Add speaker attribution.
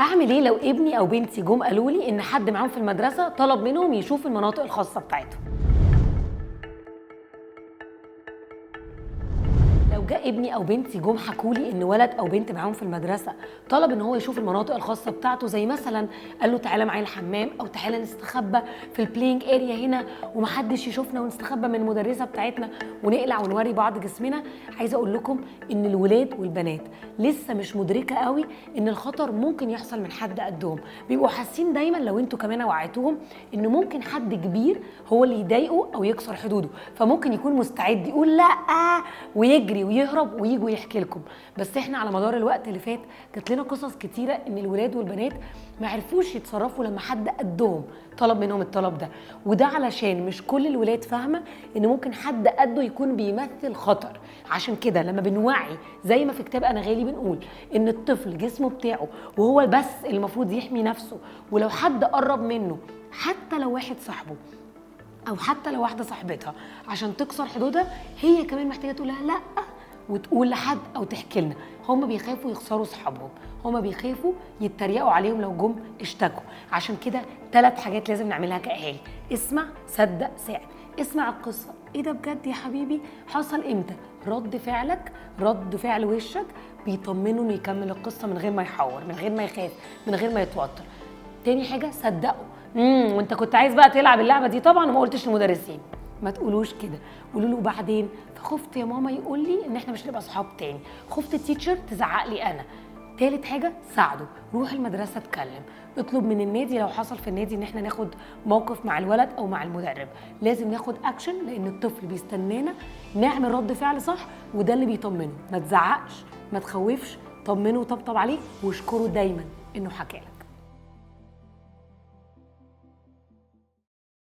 Speaker 1: اعمل ايه لو ابني او بنتي جم قالوا لي ان حد معاهم في المدرسه طلب منهم يشوف المناطق الخاصه بتاعتهم؟ لو جاء ابني او بنتي جم حكوا لي ان ولد او بنت معاهم في المدرسه طلب ان هو يشوف المناطق الخاصه بتاعته، زي مثلا قال له تعالى معايا الحمام، او تعالى نستخبى في البلاينج اريا هنا ومحدش يشوفنا، ونستخبى من المدرسه بتاعتنا ونقلع ونوري بعض جسمنا، عايزه اقول لكم ان الولاد والبنات لسه مش مدركه قوي ان الخطر ممكن يحصل من حد قدهم. بيبقوا حاسين دايما لو انتوا كمان وعيتوهم ان ممكن حد كبير هو اللي يضايقه او يكسر حدوده، فممكن يكون مستعد يقول لا ويجري ويهرب ويجوا يحكي لكم. بس احنا على مدار الوقت اللي فات جات لنا قصص كتيره ان الولاد والبنات ما عرفوش يتصرفوا لما حد قدهم طلب منهم الطلب ده، وده علشان مش كل الولاد فاهمه ان ممكن حد قده يكون بيمثل خطر. عشان كده لما بنوعي زي ما في كتاب انا غالي بنقول ان الطفل جسمه بتاعه وهو بس اللي المفروض يحمي نفسه، ولو حد قرب منه حتى لو واحد صاحبه او حتى لو واحده صاحبتها عشان تكسر حدودها، هي كمان محتاجه تقول لها لا وتقول لحد او تحكي لنا. هم بيخافوا يخسروا صحابهم، هم بيخافوا يتريقوا عليهم لو جم اشتكوا. عشان كده 3 حاجات لازم نعملها كاهالي: اسمع، صدق، ساعد. اسمع القصه، ايه ده بجد يا حبيبي، حصل امتى؟ رد فعلك، رد فعل وشك بيطمنه انه يكمل القصه من غير ما يحور، من غير ما يخاف، من غير ما يتوتر. تاني حاجه صدقوا. وانت كنت عايز بقى تلعب اللعبه دي طبعا وما قلتش للمدرسين. ما تقولوش كده، قولوا له بعدين فخفت يا ماما يقول لي ان احنا مش هنبقى صحاب تاني، خفت التيتشر تزعق لي انا. تالت حاجه ساعده، روح المدرسه اتكلم، اطلب من النادي لو حصل في النادي ان احنا ناخد موقف مع الولد او مع المدرب. لازم ناخد اكشن لان الطفل بيستنانا نعمل رد فعل صح، وده اللي بيطمنه. ما تزعقش، ما تخوفش، طمنه وطبطب عليه واشكره دايما انه حكالك.